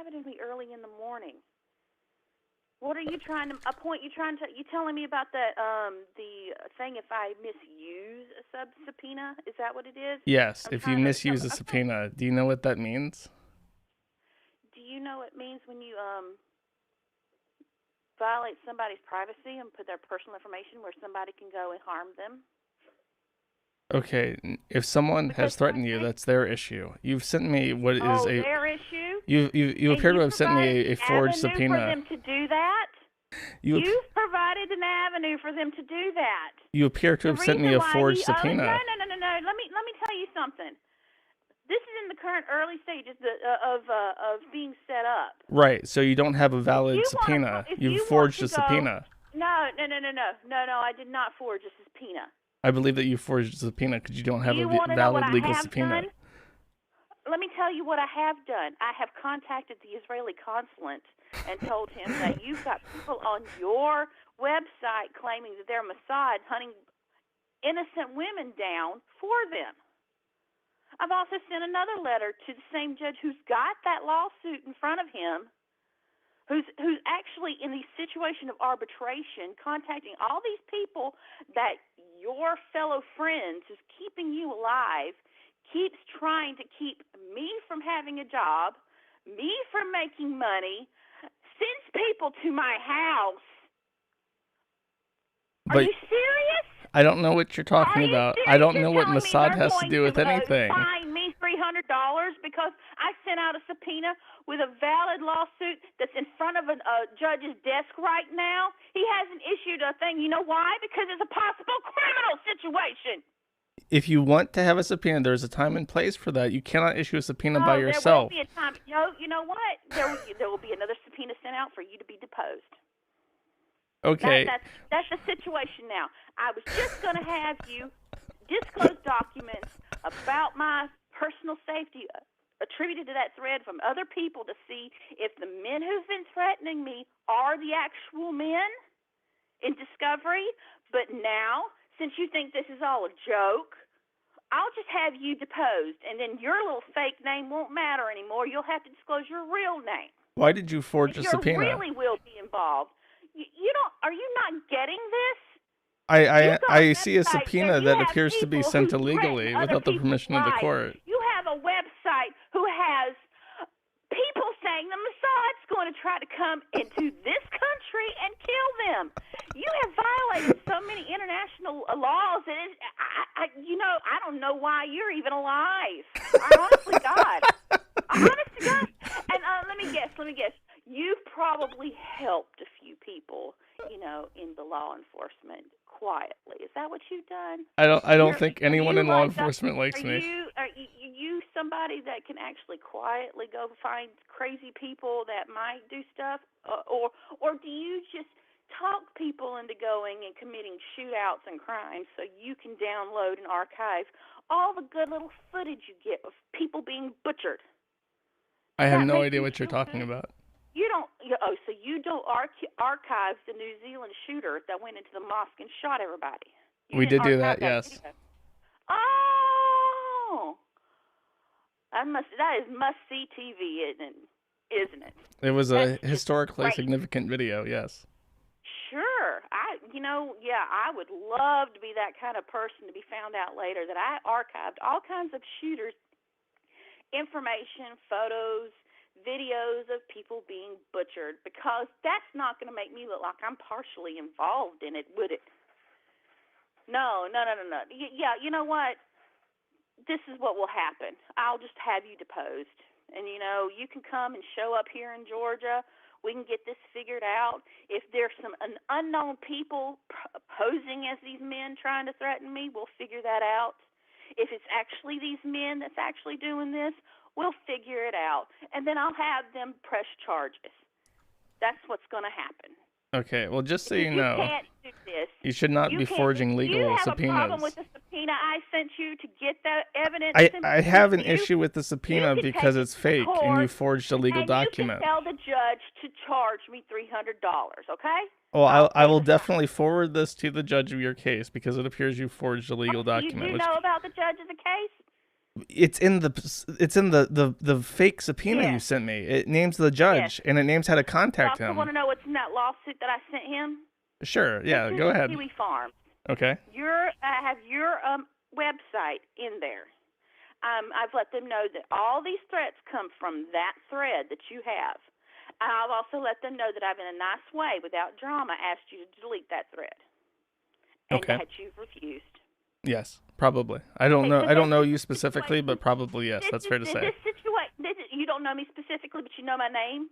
It to me early in the morning. What are you trying to? A point you trying to? You telling me about the thing? If I misuse a subpoena, is that what it is? Yes. If you misuse a subpoena, do you know what that means? Do you know what it means when you violate somebody's privacy and put their personal information where somebody can go and harm them? Okay, if someone has threatened you, that's their issue. You've sent me what is a their issue. You appear to have sent me a forged subpoena. For them to do that. You've provided an avenue for them to do that. You appear to have sent me a forged subpoena. No. Let me tell you something. This is in the current early stages of being set up. Right. So you don't have a valid subpoena. You've forged a subpoena. No. I did not forge a subpoena. I believe that you forged a subpoena because you don't have a valid legal subpoena. Let me tell you what I have done. I have contacted the Israeli consulate and told him that you've got people on your website claiming that they're Mossad hunting innocent women down for them. I've also sent another letter to the same judge who's got that lawsuit in front of him, who's actually in the situation of arbitration, contacting all these people that your fellow friends who's keeping you alive keeps trying to keep me from having a job, me from making money, sends people to my house. Are you serious? I don't know what you're talking about. I don't know what Mossad has to do with anything. Fine me $300 because I sent out a subpoena with a valid lawsuit that's in front of a judge's desk right now. He hasn't issued a thing. You know why? Because it's a possible criminal situation. If you want to have a subpoena, there's a time and place for that. You cannot issue a subpoena by yourself. There will be a time. You know what? There will be another subpoena sent out for you to be deposed. Okay. That's the situation now. I was just going to have you disclose documents about my personal safety attributed to that thread from other people to see if the men who've been threatening me are the actual men in discovery. But now, since you think this is all a joke, I'll just have you deposed, and then your little fake name won't matter anymore. You'll have to disclose your real name. Why did you forge a subpoena? You really will be involved. You don't. Are you not getting this? I see a subpoena that appears to be sent illegally without the permission of the court. You have a website who has people saying the Mossad's going to try to come into this country and kill them. You have violated so many international laws that I don't know why you're even alive. Honestly, God. Honest to God. And let me guess. You've probably helped a few people, in the law enforcement quietly. Is that what you've done? I don't think anyone in law enforcement likes me. Are you somebody that can actually quietly go find crazy people that might do stuff, or do you just talk people into going and committing shootouts and crimes so you can download and archive all the good little footage you get of people being butchered? I have no idea what you're talking about. So you don't archive the New Zealand shooter that went into the mosque and shot everybody. We did do that, yes. Video. Oh, that is must-see TV, isn't it? It was a historically significant video, yes. Sure. I would love to be that kind of person to be found out later that I archived all kinds of shooters' information, photos, videos of people being butchered, because that's not going to make me look like I'm partially involved in it, would it? No. Yeah, you know what? This is what will happen. I'll just have you deposed. And, you can come and show up here in Georgia. We can get this figured out. If there's some unknown people posing as these men trying to threaten me, we'll figure that out. If it's actually these men that's actually doing this, we'll figure it out. And then I'll have them press charges. That's what's going to happen. Okay, well, just so you know, can't do this. You should not be forging legal subpoenas. You have a problem with the subpoena I sent you to get that evidence? I have an issue with the subpoena because it's fake and you forged a legal document. You can tell the judge to charge me $300, okay? Well, I will definitely forward this to the judge of your case because it appears you forged a legal document. You do know about the judge of the case? It's in the fake subpoena you Yes, sent me. It names the yes. judge and it names how to You contact also want him. to know what's in that lawsuit that I sent him? Sure, This yeah, is go ahead. Kiwi Farm. Okay. I have your website in there. I've let them know that all these threats come from that thread that you have. I've also let them know that I've, in a nice way, without drama, asked you to delete that thread, and Okay. that you've refused. Yes, probably. I don't Okay, know. because I this don't know is you the specifically, situation. but probably yes. That's fair to say. This situation. You don't know me specifically, but you know my name,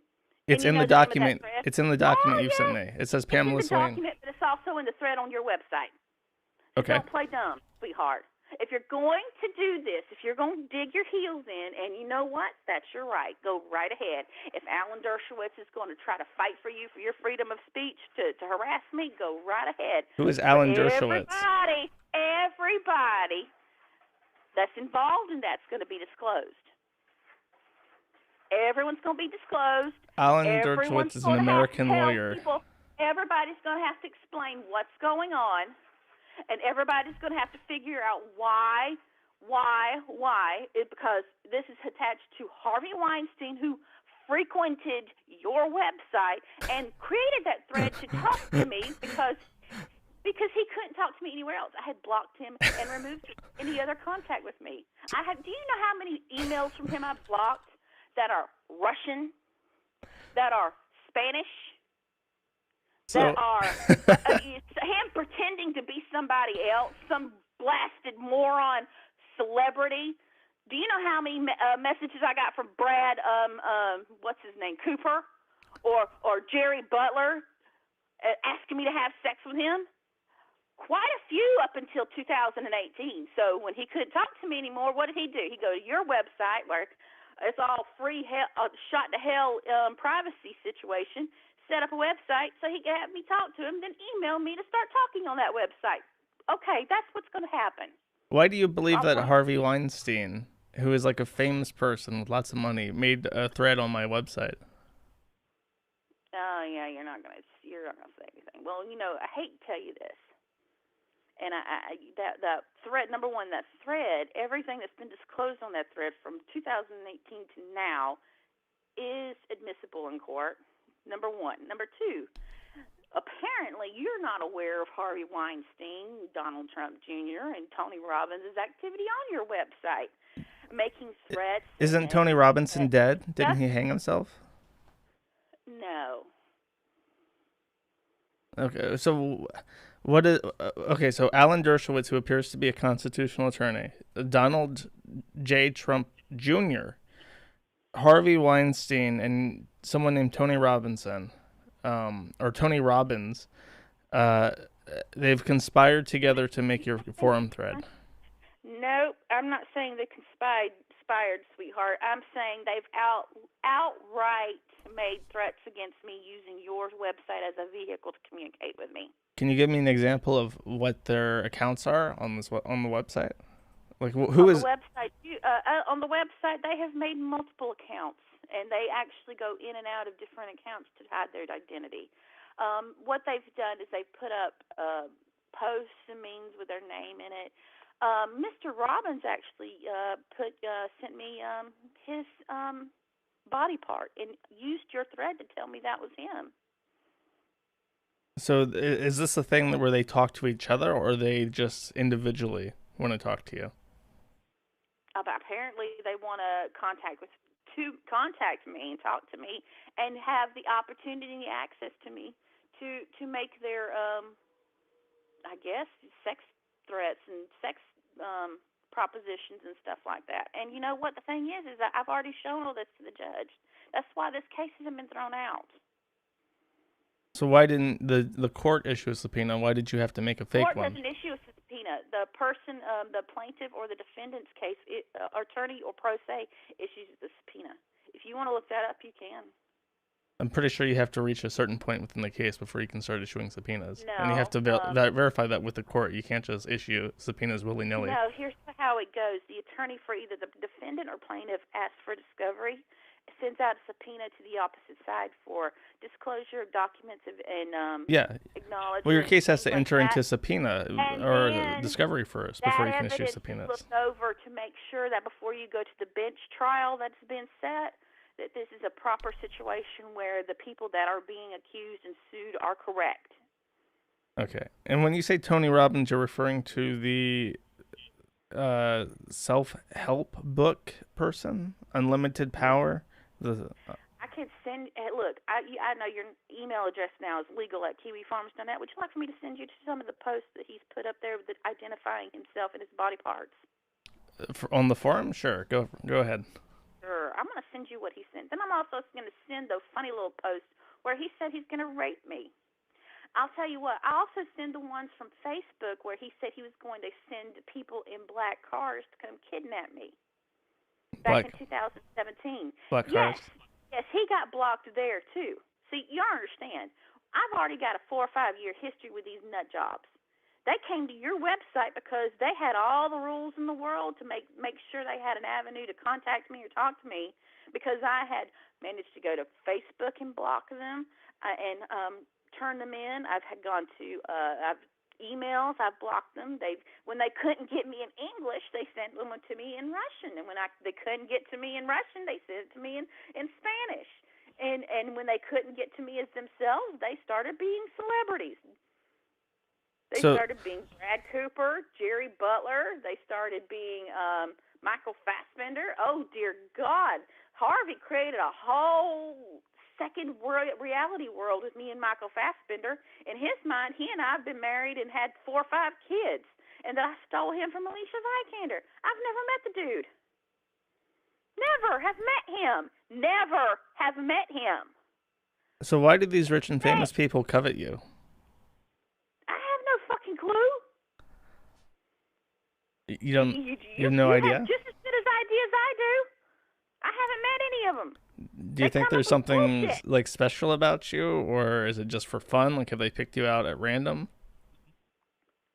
It's and you in know the the name of that document. thread. It's in the Oh document you've sent yes, me. It says it's in Pamela the Swain. document, but it's also in the thread on your website. So Okay. don't play dumb, sweetheart. If you're going to do this, if you're going to dig your heels in, and you know what? That's your right. Go right ahead. If Alan Dershowitz is going to try to fight for you for your freedom of speech to harass me, go right ahead. Who is But Alan Dershowitz? everybody that's involved in that's going to be disclosed. Everyone's going to be disclosed. Alan Everyone's Dershowitz is an going to have to American tell lawyer. people. Everybody's going to have to explain what's going on, and everybody's going to have to figure out why. Because this is attached to Harvey Weinstein, who frequented your website and created that thread to talk to me because he couldn't talk to me anywhere else. I had blocked him and removed any other contact with me. Do you know how many emails from him I've blocked that are Russian, that are Spanish, that So, are him pretending to be somebody else, some blasted moron celebrity? Do you know how many messages I got from Brad, what's his name, Cooper, or Jerry Butler, asking me to have sex with him? Quite a few up until 2018. So when he couldn't talk to me anymore, what did he do? He go to your website where it's all free, shot to hell privacy situation, set up a website so he could have me talk to him, then email me to start talking on that website. Okay, that's what's going to happen. why do you believe that Harvey Weinstein, who is like a famous person with lots of money, made a thread on my website? Oh yeah, you're not gonna say anything. Well, I hate to tell you this, and that thread, number one, that thread, everything that's been disclosed on that thread from 2018 to now is admissible in court. Number one. Number two, apparently you're not aware of Harvey Weinstein, Donald Trump Jr., and Tony Robbins' activity on your website, making threats. Isn't Tony Robinson dead? Didn't he hang himself? No. Okay, so what is okay? So Alan Dershowitz, who appears to be a constitutional attorney, Donald J. Trump Jr., Harvey Weinstein, and someone named Tony Robinson, or Tony Robbins, uh, they've conspired together to make your forum thread. Nope, I'm not saying they conspired, sweetheart. I'm saying they've outright made threats against me using your website as a vehicle to communicate with me. Can you give me an example of what their accounts are on the website? Like who on is the website? On the website, they have made multiple accounts, and they actually go in and out of different accounts to hide their identity. What they've done is they've put up posts and memes with their name in it. Mr. Robbins actually sent me his body part and used your thread to tell me that was him. So is this a thing where they talk to each other, or they just individually want to talk to you? Apparently, they want to contact me and talk to me and have the opportunity and the access to me to make their I guess sex threats and sex propositions and stuff like that. And you know what the thing is that I've already shown all this to the judge. That's why this case hasn't been thrown out. So why didn't the court issue a subpoena? Why did you have to make a fake Court one? doesn't issue a subpoena. The person, the plaintiff or the defendant's case, attorney or pro se, issues the subpoena. If you want to look that up, you can. I'm pretty sure you have to reach a certain point within the case before you can start issuing subpoenas. No. And you have to verify that with the court. You can't just issue subpoenas willy-nilly. No, here's how it goes. The attorney for either the defendant or plaintiff asks for discovery, sends out a subpoena to the opposite side for disclosure of documents and Yeah. acknowledgement. Well, your case has to like enter that. into subpoena And or then discovery first that before you can issue evidence is subpoenas. looked over to make sure that before you go to the bench trial that's been set, that this is a proper situation where the people that are being accused and sued are correct. Okay. And when you say Tony Robbins, you're referring to the self-help book person, Unlimited Power. I can send. Look, I know your email address now is legal@kiwifarms.net. Would you like for me to send you to some of the posts that he's put up there that identifying himself and his body parts? On the forum, sure. Go ahead. Sure. I'm going to send you what he sent. Then I'm also going to send those funny little posts where he said he's going to rape me. I'll tell you what, I also send the ones from Facebook where he said he was going to send people in black cars to come kidnap me back in 2017. Black cars? Yes, he got blocked there too. See, you understand, I've already got a 4 or 5 year history with these nut jobs. They came to your website because they had all the rules in the world to make sure they had an avenue to contact me or talk to me, because I had managed to go to Facebook and block them and turn them in. I've gone to I've emails. I've blocked them. When they couldn't get me in English, they sent them to me in Russian, and when they couldn't get to me in Russian, they sent it to me in Spanish. And when they couldn't get to me as themselves, they started being celebrities. They started being Brad Cooper, Jerry Butler. They started being Michael Fassbender. Oh dear God, Harvey created a whole second reality world with me and Michael Fassbender. In his mind, he and I have been married and had 4 or 5 kids, and that I stole him from Alicia Vikander. I've never met the dude. Never have met him. Never have met him. So why do these rich and famous people covet you? I have no fucking clue. You don't. You have no idea. Have just as good as ideas I do. I haven't met any of them. Do you think there's something like special about you, or is it just for fun? Like, have they picked you out at random?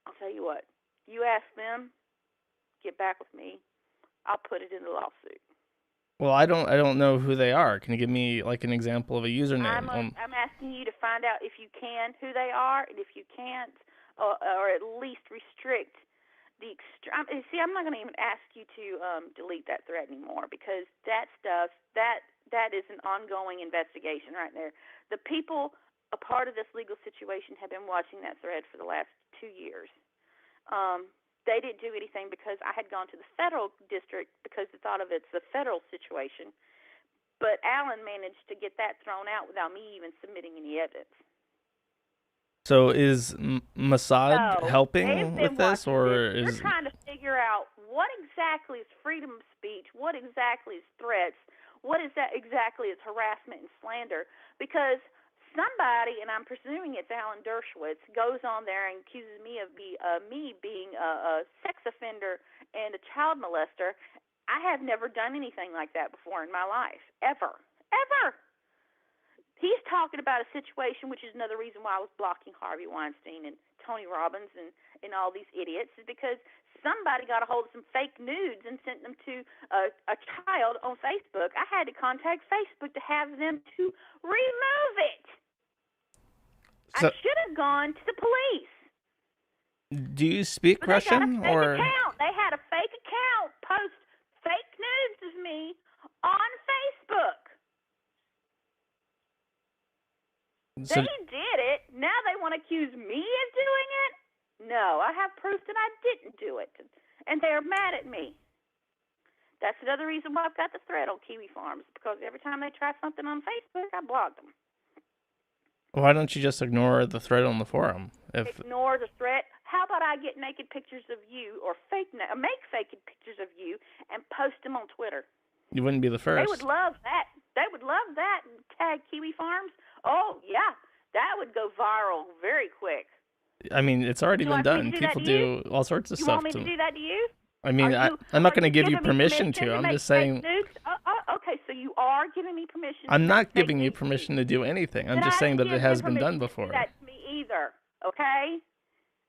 I'll tell you what. You ask them, get back with me. I'll put it in the lawsuit. Well, I don't know who they are. Can you give me like an example of a username? I'm asking you to find out if you can who they are, and if you can't, or at least restrict the extreme. See, I'm not going to even ask you to delete that thread anymore, because that stuff that is an ongoing investigation right there. The people a part of this legal situation have been watching that thread for the last 2 years. They didn't do anything because I had gone to the federal district because they thought of it's a federal situation. But Alan managed to get that thrown out without me even submitting any evidence. So is Mossad helping with this, or is... They're trying to figure out what exactly is freedom of speech, what exactly is threats, what is that exactly is harassment and slander, because somebody, and I'm presuming it's Alan Dershowitz, goes on there and accuses me of me being a sex offender and a child molester. I have never done anything like that before in my life, ever. He's talking about a situation, which is another reason why I was blocking Harvey Weinstein and Tony Robbins and all these idiots, is because somebody got a hold of some fake nudes and sent them to a child on Facebook. I had to contact Facebook to have them to remove it. So, I should have gone to the police. Do you speak Russian? They had a fake account post fake nudes of me on Facebook. So, they did it. Now they want to accuse me of doing it? No, I have proof that I didn't do it. And they're mad at me. That's another reason why I've got the thread on Kiwi Farms, because every time they try something on Facebook, I block them. Why don't you just ignore the thread on the forum? Ignore the thread? How about I get naked pictures of you, or make fake pictures of you, and post them on Twitter? You wouldn't be the first. They would love that. And tag Kiwi Farms. Oh, yeah. That would go viral very quick. I mean, it's already been done. People do all sorts of stuff. You want me to do that to you? I mean, I'm not going to give you permission to. I'm just saying... Okay, so you are giving me permission. I'm not giving you permission to do anything. I'm just saying that it has been done before. To do that to me either, okay?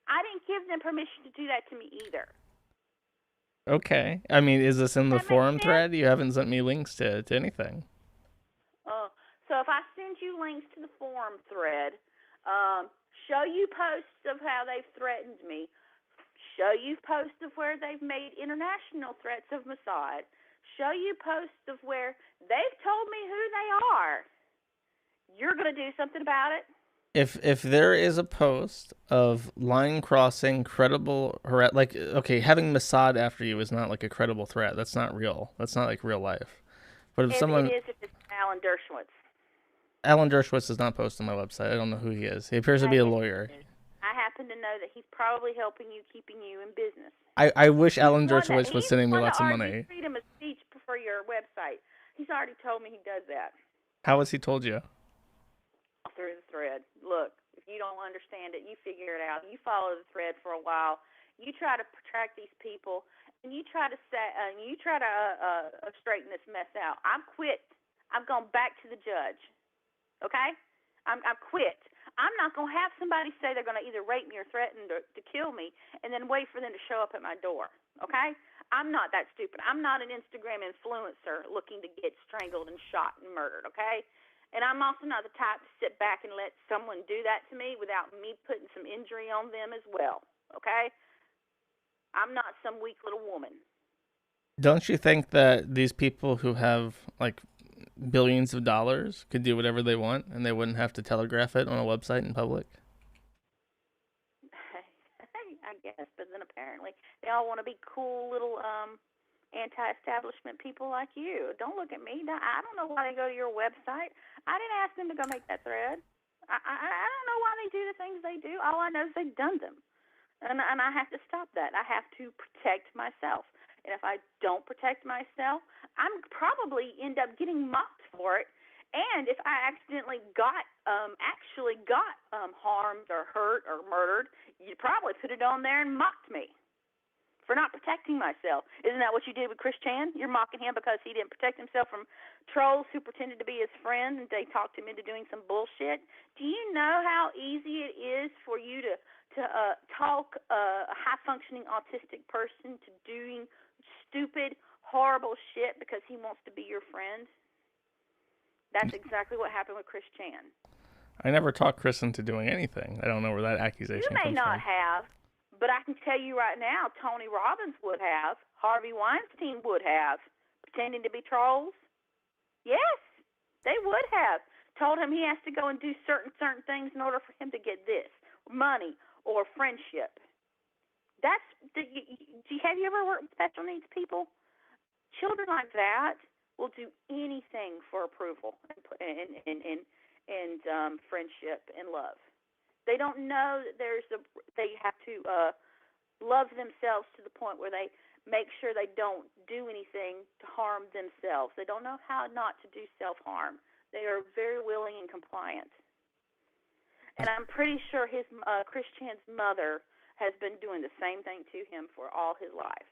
I didn't give them permission to do that to me either. Okay. I mean, is this in the forum thread? You haven't sent me links to anything. So if I send you links to the forum thread, show you posts of how they've threatened me, show you posts of where they've made international threats of Mossad, show you posts of where they've told me who they are, you're going to do something about it? If there is a post of line crossing, credible, like, okay, having Mossad after you is not like a credible threat. That's not real. That's not like real life. But if It someone, is if it's Alan Dershowitz. Alan Dershowitz does not post on my website. I don't know who he is. He appears to be a lawyer. I happen to know that he's probably helping you, keeping you in business. I wish Alan He's Dershowitz was sending me lots of money. Freedom of speech for your website. He's already told me he does that. How has he told you? Through the thread. Look, if you don't understand it, you figure it out. You follow the thread for a while. You try to track these people, and you try to straighten this mess out. I'm quit. I've gone back to the judge. Okay? I've quit. I'm not going to have somebody say they're going to either rape me or threaten to kill me and then wait for them to show up at my door. Okay? I'm not that stupid. I'm not an Instagram influencer looking to get strangled and shot and murdered. Okay? And I'm also not the type to sit back and let someone do that to me without me putting some injury on them as well. Okay? I'm not some weak little woman. Don't you think that these people who have like billions of dollars could do whatever they want and they wouldn't have to telegraph it on a website in public? I guess, but then apparently they all want to be cool little anti-establishment people like you. Don't look at me. I don't know why they go to your website. I didn't ask them to go make that thread. I don't know why they do the things they do. All I know is they've done them. And I have to stop that. I have to protect myself. And if I don't protect myself, I'm probably end up getting mocked for it. And if I accidentally actually got harmed or hurt or murdered, you'd probably put it on there and mocked me for not protecting myself. Isn't that what you did with Chris Chan? You're mocking him because he didn't protect himself from trolls who pretended to be his friend and they talked him into doing some bullshit. Do you know how easy it is for you to talk a high-functioning autistic person to doing stupid, horrible shit because he wants to be your friend? That's exactly what happened with Chris Chan. I never talked Chris into doing anything. I don't know where that accusation comes from. You may not have, but I can tell you right now, Tony Robbins would have. Harvey Weinstein would have. Pretending to be trolls? Yes, they would have. Told him he has to go and do certain things in order for him to get this, money or friendship. Have you ever worked with special needs people? Children like that will do anything for approval and friendship and love. They don't know that they have to love themselves to the point where they make sure they don't do anything to harm themselves. They don't know how not to do self-harm. They are very willing and compliant. And I'm pretty sure Chris Chan's mother has been doing the same thing to him for all his life.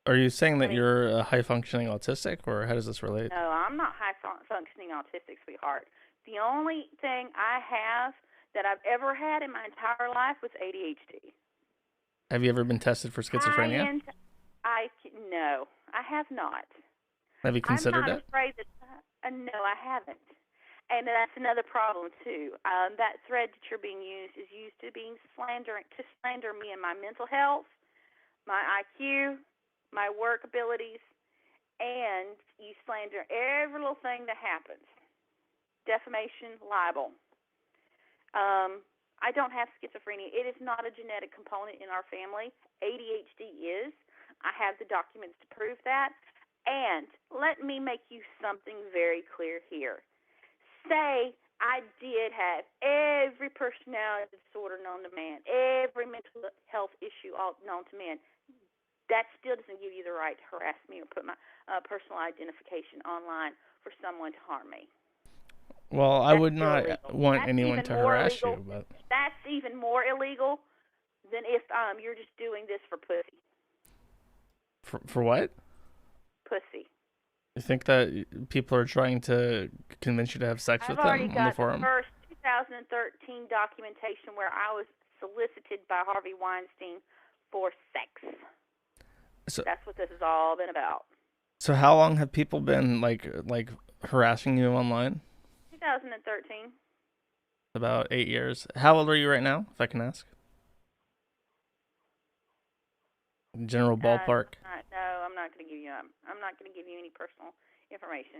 Are you saying that you're a high-functioning autistic, or how does this relate? No, I'm not high-functioning autistic, sweetheart. The only thing I have that I've ever had in my entire life was ADHD. Have you ever been tested for schizophrenia? No, I have not. Have you considered it? I'm not afraid that. No, I haven't. And that's another problem too. That thread that you're being used is used to slander me and my mental health, my IQ, my work abilities, and you slander every little thing that happens. Defamation, libel. I don't have schizophrenia. It is not a genetic component in our family. ADHD is. I have the documents to prove that. And let me make you something very clear here. Say I did have every personality disorder known to man, every mental health issue known to man. That still doesn't give you the right to harass me or put my personal identification online for someone to harm me. Well, I would not want anyone to harass you, but that's even more illegal than if you're just doing this for pussy. For what? Pussy. You think that people are trying to convince you to have sex with them on the forum? I've already got the first 2013 documentation where I was solicited by Harvey Weinstein for sex. So that's what this has all been about. So how long have people been like harassing you online? 2013. About 8 years. How old are you right now, if I can ask? General ballpark. No, I'm not going to give you. I'm not going to give you any personal information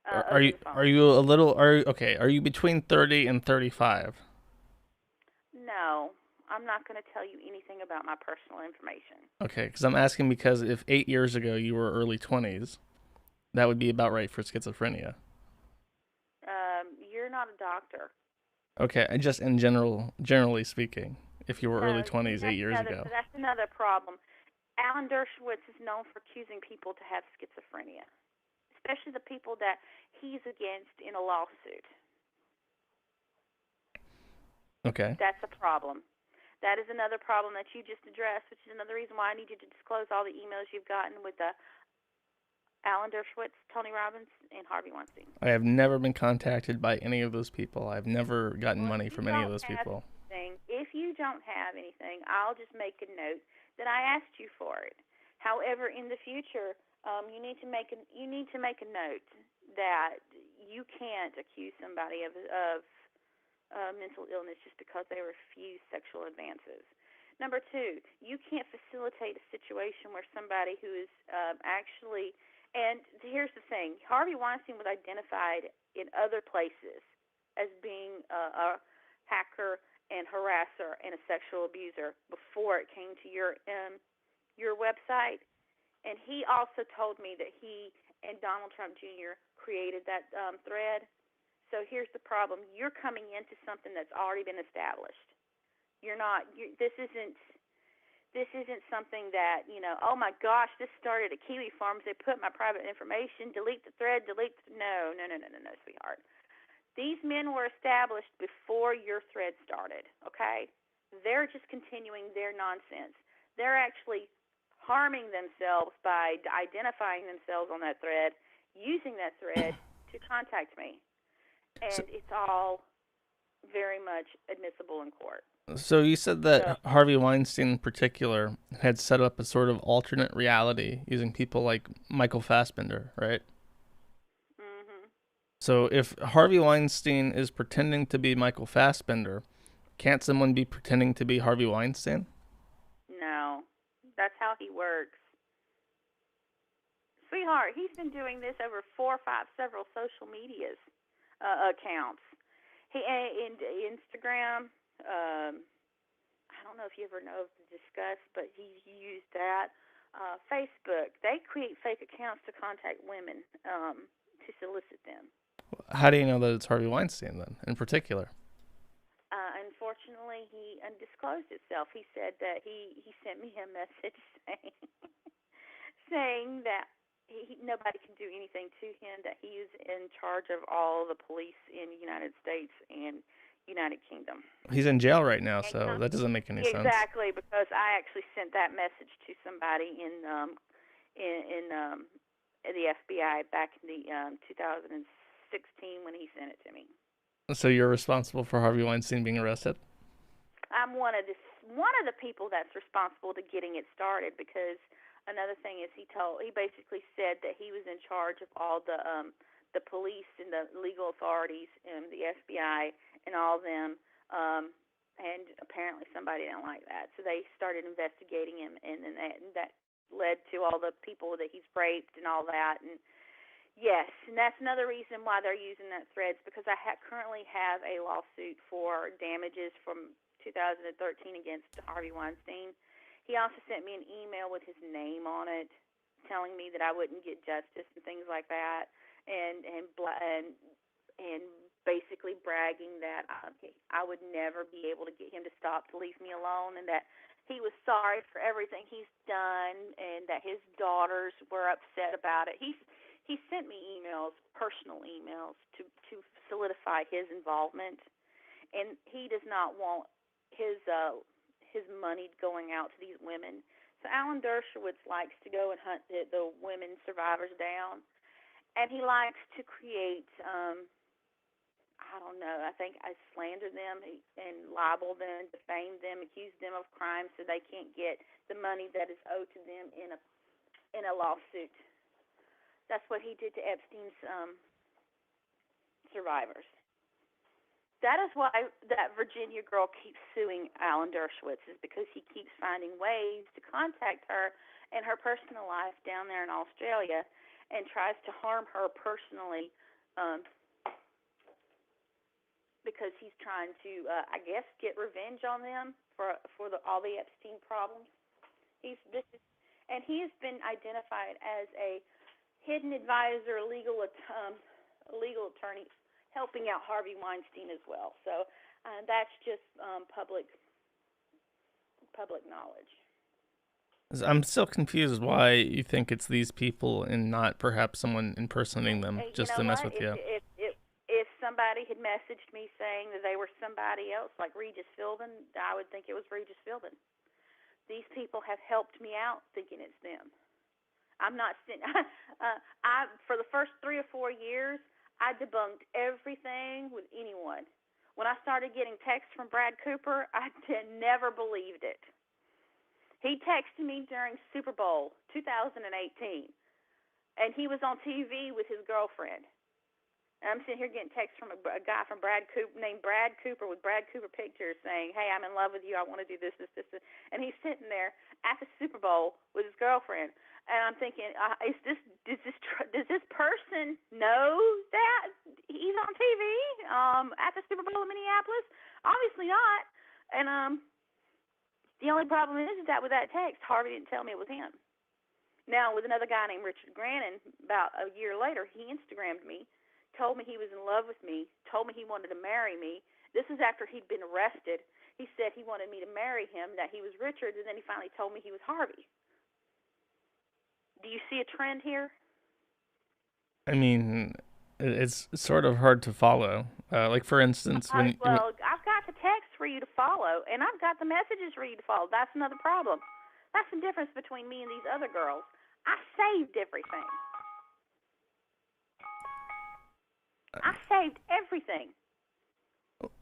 Are over you the phone. are you a little are okay? Are you between 30 and 35? No, I'm not going to tell you anything about my personal information. Okay, because I'm asking because if 8 years ago you were early 20s, that would be about right for schizophrenia. You're not a doctor. Okay, and just in generally speaking, if you were early No, see, 20s 8 years ago. that's another problem. Alan Dershowitz is known for accusing people to have schizophrenia, especially the people that he's against in a lawsuit. Okay. That's a problem. That is another problem that you just addressed, which is another reason why I need you to disclose all the emails you've gotten with Alan Dershowitz, Tony Robbins, and Harvey Weinstein. I have never been contacted by any of those people. I've never gotten Well, money from any of those people. if you don't have anything, I'll just make a note that I asked you for it. However, in the future, you need to make a note that you can't accuse somebody of mental illness just because they refuse sexual advances. Number two, you can't facilitate a situation where somebody who is actually, and here's the thing, Harvey Weinstein was identified in other places as being a hacker and harasser and a sexual abuser before it came to your website. And he also told me that he and Donald Trump Jr. created that thread. So here's the problem: you're coming into something that's already been established. You're not. This isn't something that Oh my gosh, this started at Kiwi Farms. They put my private information. Delete the thread. No, no, no, no, no, no, sweetheart. These men were established before your thread started. Okay, they're just continuing their nonsense. They're actually harming themselves by identifying themselves on that thread, using that thread to contact me. So, And it's all very much admissible in court. so you said that Harvey Weinstein in particular had set up a sort of alternate reality using people like Michael Fassbender, right? Mhm. So if Harvey Weinstein is pretending to be Michael Fassbender, can't someone be pretending to be Harvey Weinstein? No, that's how he works, sweetheart. He's been doing this over 4 or 5 several social medias accounts. He in Instagram. I don't know if you ever know of the Discuss, but he used that. Facebook. They create fake accounts to contact women to solicit them. How do you know that it's Harvey Weinstein then, in particular? Unfortunately, he undisclosed itself. He said that he sent me a message saying that nobody can do anything to him, that he is in charge of all the police in the United States and United Kingdom. He's in jail right now, so that doesn't make any sense. Exactly, because I actually sent that message to somebody in the FBI back in the 2016 when he sent it to me. So you're responsible for Harvey Weinstein being arrested? I'm one of the people that's responsible to getting it started, because another thing is he basically said that he was in charge of all the police and the legal authorities and the FBI and all of them, and apparently somebody didn't like that, so they started investigating him, and then that led to all the people that he's raped and all that. And yes, and that's another reason why they're using that threads, because I currently have a lawsuit for damages from 2013 against Harvey Weinstein. He also sent me an email with his name on it, telling me that I wouldn't get justice and things like that, and basically bragging that I would never be able to get him to stop, to leave me alone, and that he was sorry for everything he's done, and that his daughters were upset about it. He sent me emails, personal emails, to solidify his involvement, and he does not want his money going out to these women. So Alan Dershowitz likes to go and hunt the women survivors down, and he likes to create, I don't know, I think I slander them and libel them, defame them, accuse them of crimes so they can't get the money that is owed to them in a lawsuit. That's what he did to Epstein's survivors. That is why that Virginia girl keeps suing Alan Dershowitz, is because he keeps finding ways to contact her in her personal life down there in Australia and tries to harm her personally, because he's trying to, I guess, get revenge on them for all the Epstein problems. And he has been identified as a hidden advisor, legal attorney, helping out Harvey Weinstein as well. So that's just public knowledge. I'm still confused why you think it's these people and not perhaps someone impersonating them just to mess with you. If somebody had messaged me saying that they were somebody else, like Regis Philbin, I would think it was Regis Philbin. These people have helped me out thinking it's them. I'm not sitting. For the first 3 or 4 years, I debunked everything with anyone. When I started getting texts from Brad Cooper, I never believed it. He texted me during Super Bowl 2018, and he was on TV with his girlfriend. And I'm sitting here getting texts from a guy from Brad Cooper, named Brad Cooper, with Brad Cooper pictures, saying, "Hey, I'm in love with you. I want to do this, this, this." And he's sitting there at the Super Bowl with his girlfriend. And I'm thinking, does this person know that he's on TV at the Super Bowl in Minneapolis? Obviously not. And the only problem is that with that text, Harvey didn't tell me it was him. Now, with another guy named Richard Grannon, about a year later, he Instagrammed me, told me he was in love with me, told me he wanted to marry me. This is after he'd been arrested. He said he wanted me to marry him, that he was Richard, and then he finally told me he was Harvey. Do you see a trend here? I mean, it's sort of hard to follow. Like, for instance, I've got the text for you to follow, and I've got the messages for you to follow. That's another problem. That's the difference between me and these other girls. I saved everything. I saved everything.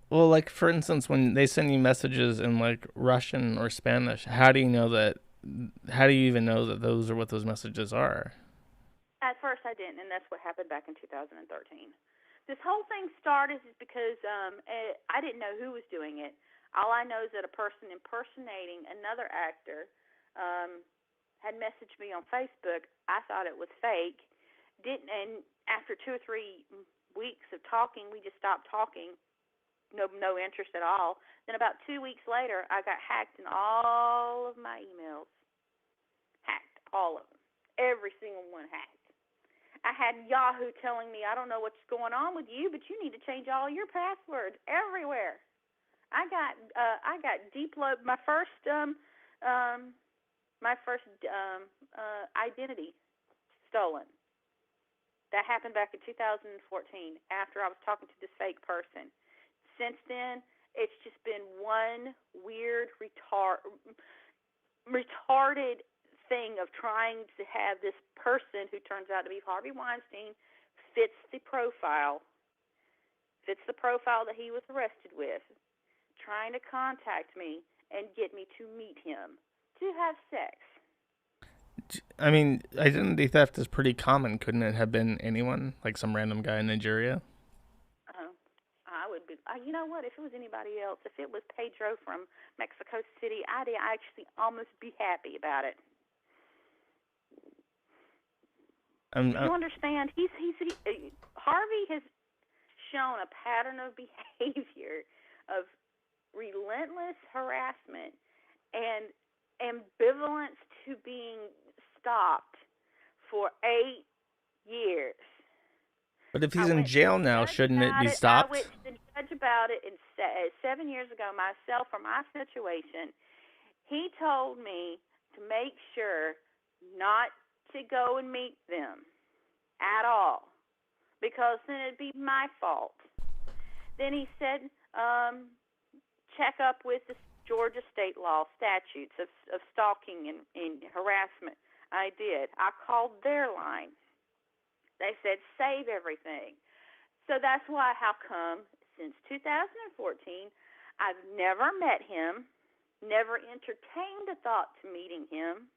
Well, like, for instance, when they send you messages in, like, Russian or Spanish, how do you even know that those are what those messages are? At first I didn't, and that's what happened back in 2013. This whole thing started because I didn't know who was doing it. All I know is that a person impersonating another actor had messaged me on Facebook. I thought it was fake. And after 2 or 3 weeks of talking, we just stopped talking. No interest at all. Then about 2 weeks later, I got hacked in all of my emails. Hacked, all of them. Every single one hacked. I had Yahoo telling me, "I don't know what's going on with you, but you need to change all your passwords everywhere." I got my first identity stolen. That happened back in 2014 after I was talking to this fake person. Since then, it's just been one weird, retarded thing of trying to have this person who turns out to be Harvey Weinstein fits the profile that he was arrested with, trying to contact me and get me to meet him to have sex. I mean, identity theft is pretty common. Couldn't it have been anyone, like some random guy in Nigeria? I would be. You know what? If it was anybody else, if it was Pedro from Mexico City, I'd actually almost be happy about it. Do you understand? Harvey has shown a pattern of behavior of relentless harassment and ambivalence to being stopped for 8 years. But if he's in jail now, shouldn't it be stopped? I went to the judge about it 7 years ago myself for my situation. He told me to make sure not to go and meet them at all, because then it'd be my fault. Then he said, check up with the Georgia state law statutes of stalking and harassment. I did. I called their line. They said, save everything. So that's why, how come, since 2014, I've never met him, never entertained a thought to meeting him,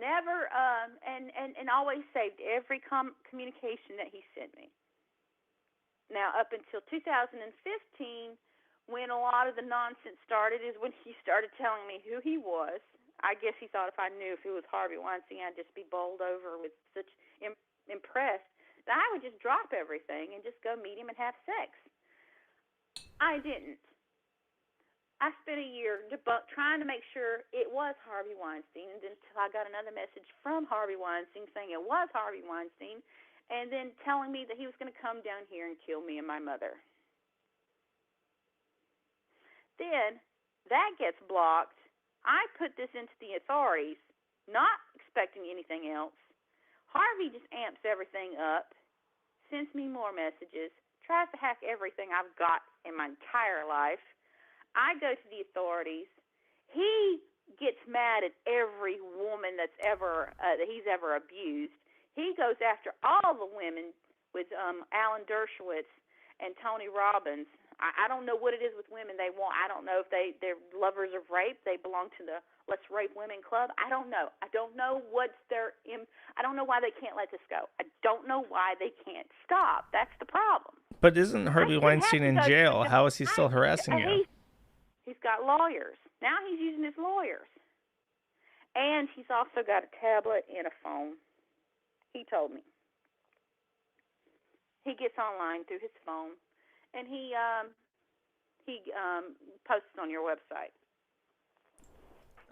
never, and always saved every communication that he sent me. Now, up until 2015, when a lot of the nonsense started, is when he started telling me who he was. I guess he thought if I knew if it was Harvey Weinstein, I'd just be bowled over with such impressed that I would just drop everything and just go meet him and have sex. I didn't. I spent a year trying to make sure it was Harvey Weinstein, and then until I got another message from Harvey Weinstein saying it was Harvey Weinstein, and then telling me that he was going to come down here and kill me and my mother. Then that gets blocked. I put this into the authorities, not expecting anything else. Harvey just amps everything up, sends me more messages, tries to hack everything I've got in my entire life. I go to the authorities. He gets mad at every woman that he's ever abused. He goes after all the women with Alan Dershowitz and Tony Robbins. I don't know what it is with women they want. I don't know if they're lovers of rape. They belong to the Let's Rape Women Club. I don't know. I don't know I don't know why they can't let this go. I don't know why they can't stop. That's the problem. But isn't Harvey Weinstein in jail? How is he still harassing you? He's got lawyers. Now he's using his lawyers. And he's also got a tablet and a phone. He told me. He gets online through his phone, and he posts on your website.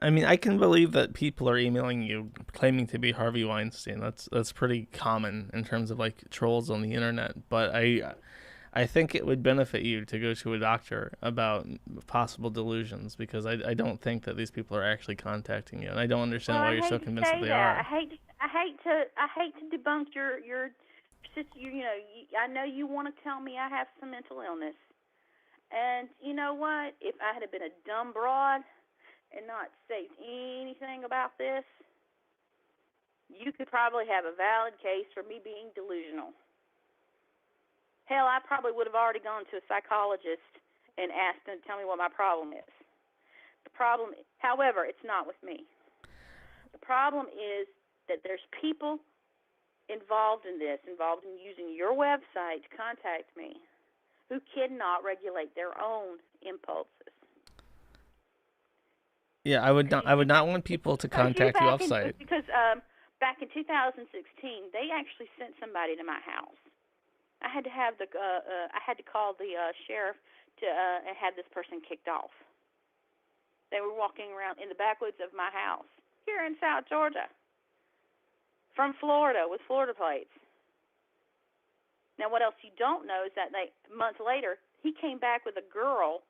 I mean, I can believe that people are emailing you claiming to be Harvey Weinstein. That's pretty common in terms of like trolls on the internet. But I think it would benefit you to go to a doctor about possible delusions, because I don't think that these people are actually contacting you, and I don't understand why you're so convinced that they are. I hate to debunk your I know you want to tell me I have some mental illness, and you know what? If I had been a dumb broad and not say anything about this, you could probably have a valid case for me being delusional. Hell, I probably would have already gone to a psychologist and asked them to tell me what my problem is. The problem, however, it's not with me. The problem is that there's people involved in using your website to contact me, who cannot regulate their own impulses. Yeah, I would not want people to contact you off-site. Because back in 2016, they actually sent somebody to my house. I had to call the sheriff to have this person kicked off. They were walking around in the backwoods of my house here in South Georgia, from Florida with Florida plates. Now, what else you don't know is that months later, he came back with a girl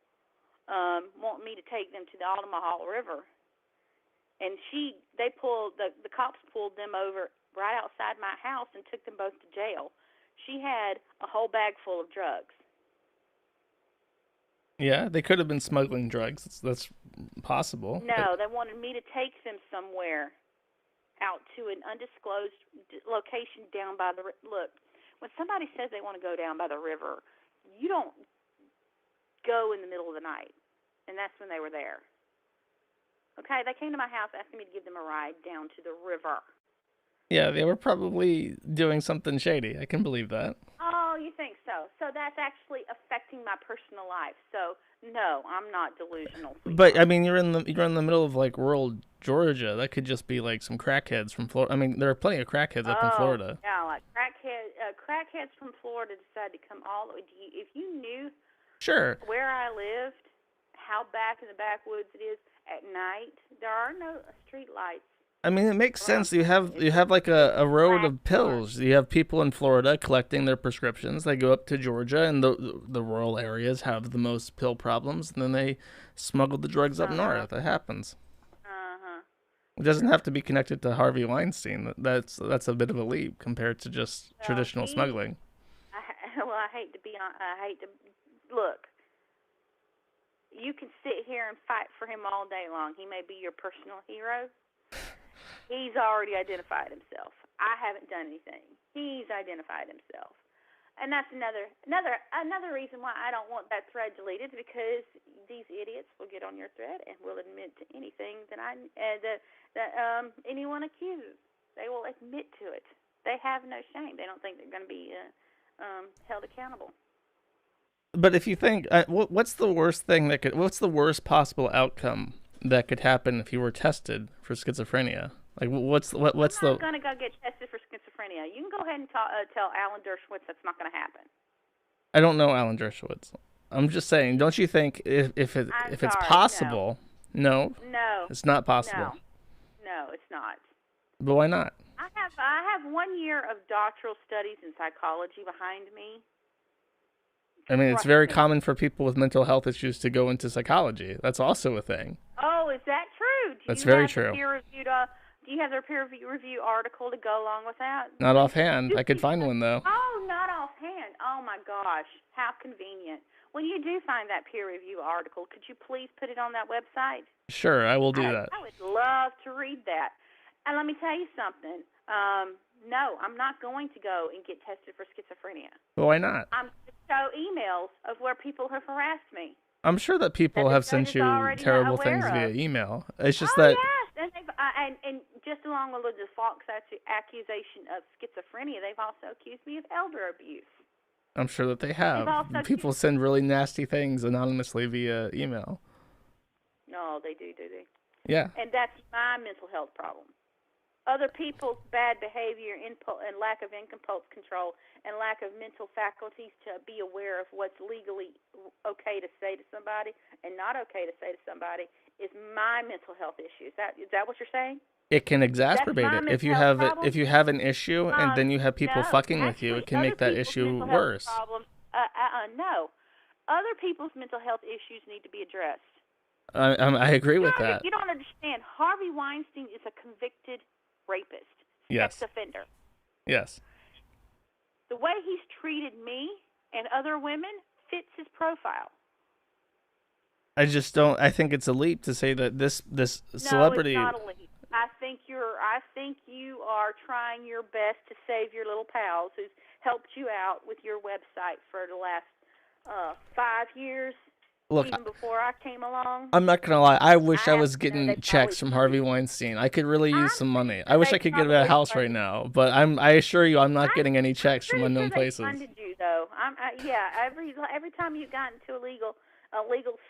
wanting me to take them to the Altamaha River, and the cops pulled them over right outside my house and took them both to jail. She had a whole bag full of drugs. Yeah, they could have been smuggling drugs. That's possible. No, they wanted me to take them somewhere out to an undisclosed location down by the look. When somebody says they want to go down by the river, you don't go in the middle of the night, and that's when they were there. Okay, they came to my house asking me to give them a ride down to the river. Yeah, they were probably doing something shady. I can believe that. Oh, you think so? So that's actually affecting my personal life. So no, I'm not delusional. But I mean, you're in the middle of like rural Georgia. That could just be like some crackheads from Florida. I mean, there are plenty of crackheads up in Florida. Yeah, like crackheads from Florida decided to come all the way. If you knew, sure, where I lived, how back in the backwoods it is at night, there are no street lights. I mean, it makes sense. You have like a road of pills. You have people in Florida collecting their prescriptions. They go up to Georgia, and the rural areas have the most pill problems, and then they smuggle the drugs up north. It happens. It doesn't have to be connected to Harvey Weinstein. That's a bit of a leap compared to just traditional smuggling. I hate to look. You can sit here and fight for him all day long. He may be your personal hero. He's already identified himself. I haven't done anything. He's identified himself. And that's another reason why I don't want that thread deleted, because these idiots will get on your thread and will admit to anything that anyone accuses. They will admit to it. They have no shame. They don't think they're going to be held accountable. But if you think, what's the worst thing that could, what's the worst possible outcome that could happen if you were tested for schizophrenia? Like, what's I'm not the? going to go get tested for schizophrenia. You can go ahead and tell Alan Dershowitz that's not going to happen. I don't know Alan Dershowitz. I'm just saying, don't you think I'm if it's sorry. possible, no, No. it's not No. possible. No, it's not. But why not? I have 1 year of doctoral studies in psychology behind me. I mean, it's Trust very me. common for people with mental health issues to go into psychology. That's also a thing. Oh, is that true? That's very true. Do you have their peer review article to go along with that? Not offhand. I could find one though. Oh, not offhand. Oh my gosh, how convenient. When you do find that peer review article, could you please put it on that website? Sure, I will do that. I would love to read that. And let me tell you something. No, I'm not going to go and get tested for schizophrenia. But why not? I'm going to show emails of where people have harassed me. I'm sure that people have sent you terrible things via email. It's just that. Yes, and just along with the false accusation of schizophrenia, they've also accused me of elder abuse. I'm sure that they have. People send really nasty things anonymously via email. No, they do they? Yeah. And that's my mental health problem. Other people's bad behavior and lack of impulse control and lack of mental faculties to be aware of what's legally okay to say to somebody and not okay to say to somebody is my mental health issue. Is that what you're saying? It can exacerbate it. If you have an issue and then you have people fucking with you, it can make that issue worse. No. Other people's mental health issues need to be addressed. I agree with that. You don't understand. Harvey Weinstein is a convicted rapist, yes, sex offender. Yes. The way he's treated me and other women fits his profile. I just don't. I think it's a leap to say that this celebrity. No, it's not a leap. I think you are trying your best to save your little pals who's helped you out with your website for the last 5 years. Look, even before I came along. I'm not gonna lie. I wish I was getting checks from Harvey Weinstein. I could really use some money. I wish I could get a house right now, but I assure you, I'm not getting any checks from unknown places. They funded you though. Yeah. Every time you've gotten to a legal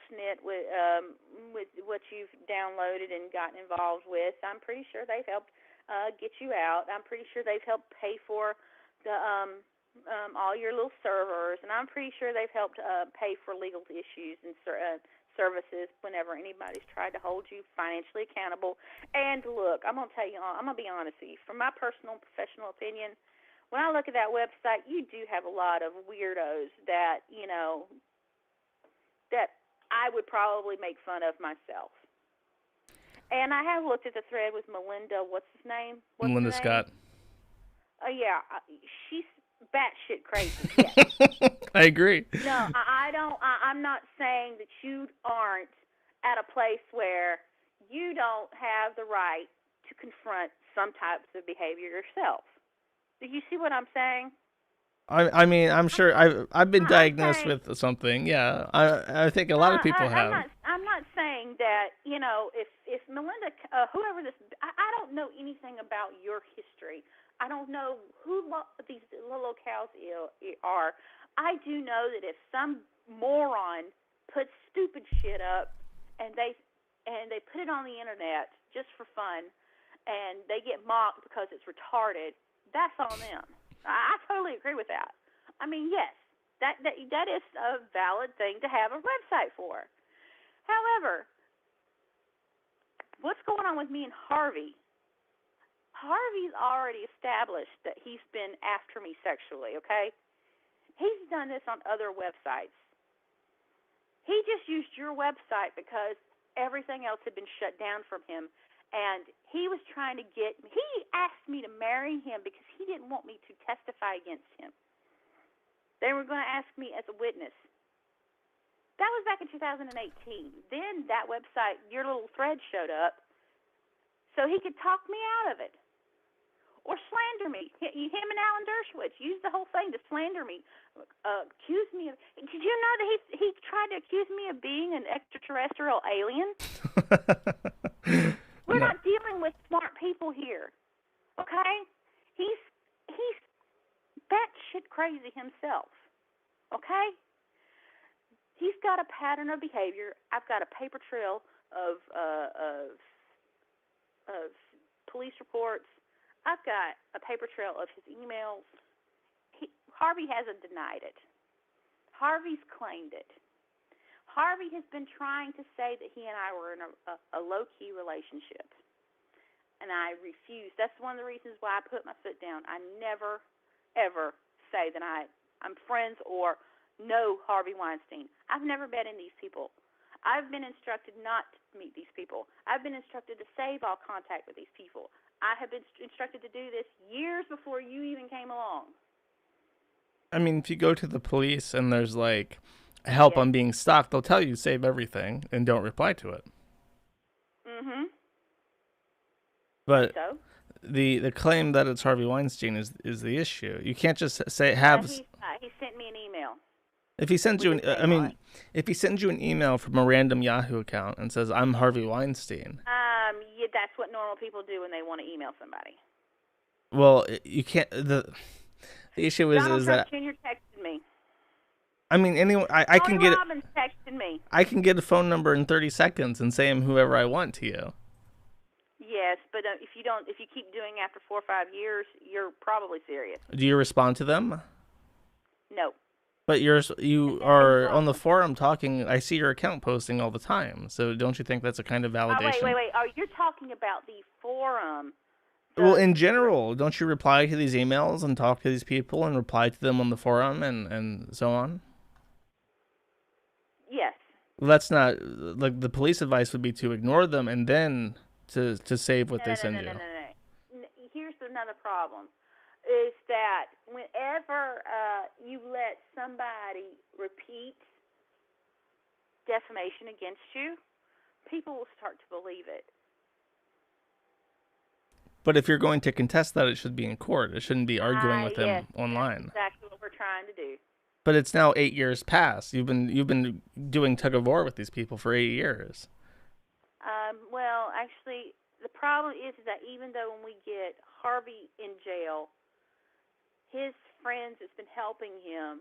snit with what you've downloaded and gotten involved with, I'm pretty sure they've helped get you out. I'm pretty sure they've helped pay for the all your little servers, and I'm pretty sure they've helped pay for legal issues and services whenever anybody's tried to hold you financially accountable. And look, I'm going to tell you, I'm going to be honest with you. From my personal and professional opinion, when I look at that website, you do have a lot of weirdos that, that I would probably make fun of myself. And I have looked at the thread with Melinda, what's his name? Melinda Scott. Yeah, she's batshit crazy. Yes. I agree. No, I don't. I'm not saying that you aren't at a place where you don't have the right to confront some types of behavior yourself. Do you see what I'm saying? I mean, I'm sure I've been diagnosed with something. Yeah, I think a lot of people have. I'm not saying that if Melinda, whoever this, I don't know anything about your history. I don't know who these little cows are. I do know that if some moron puts stupid shit up and they put it on the internet just for fun and they get mocked because it's retarded, that's on them. I totally agree with that. I mean, yes, that is a valid thing to have a website for. However, what's going on with me and Harvey? Harvey's already established that he's been after me sexually, okay? He's done this on other websites. He just used your website because everything else had been shut down from him, and he was trying to get me. He asked me to marry him because he didn't want me to testify against him. They were going to ask me as a witness. That was back in 2018. Then that website, your little thread showed up, so he could talk me out of it. Or slander me. Him and Alan Dershowitz used the whole thing to slander me, accuse me of. Did you know that he tried to accuse me of being an extraterrestrial alien? We're not dealing with smart people here, okay? He's batshit crazy himself, okay? got a pattern of behavior. I've got a paper trail of police reports. I've got a paper trail of his emails. Harvey hasn't denied it. Harvey's claimed it. Harvey has been trying to say that he and I were in a low-key relationship, and I refuse. That's one of the reasons why I put my foot down. I never, ever say that I'm friends or know Harvey Weinstein. I've never met any of these people. I've been instructed not to meet these people. I've been instructed to save all contact with these people. I have been instructed to do this years before you even came along. I mean, if you go to the police and there's like help on being stalked, they'll tell you save everything and don't reply to it. Mhm. But so? the claim that it's Harvey Weinstein is the issue. You can't just say have. He sent me an email. If he sends you if he sends you an email from a random Yahoo account and says I'm Harvey Weinstein. Yeah, that's what normal people do when they want to email somebody. Well, you can't. The issue is that Jr. texted me. I mean, anyone I can get Robbins texted me. I can get a phone number in 30 seconds and say I'm whoever I want to you. Yes, but if you keep doing after 4 or 5 years, you're probably serious. Do you respond to them? No. But you are on the forum talking. I see your account posting all the time. So don't you think that's a kind of validation? Wait. Oh, you're talking about the forum. Well, in general, don't you reply to these emails and talk to these people and reply to them on the forum and so on? Yes. Well, that's not like the police advice would be to ignore them and then to save what they send you. No. Here's another problem. Is that whenever you let somebody repeat defamation against you, people will start to believe it. But if you're going to contest that, it should be in court. It shouldn't be arguing with them online. That's exactly what we're trying to do. But it's now 8 years past. You've been doing tug of war with these people for 8 years. Well, actually, the problem is that even though when we get Harvey in jail, his friends that's been helping him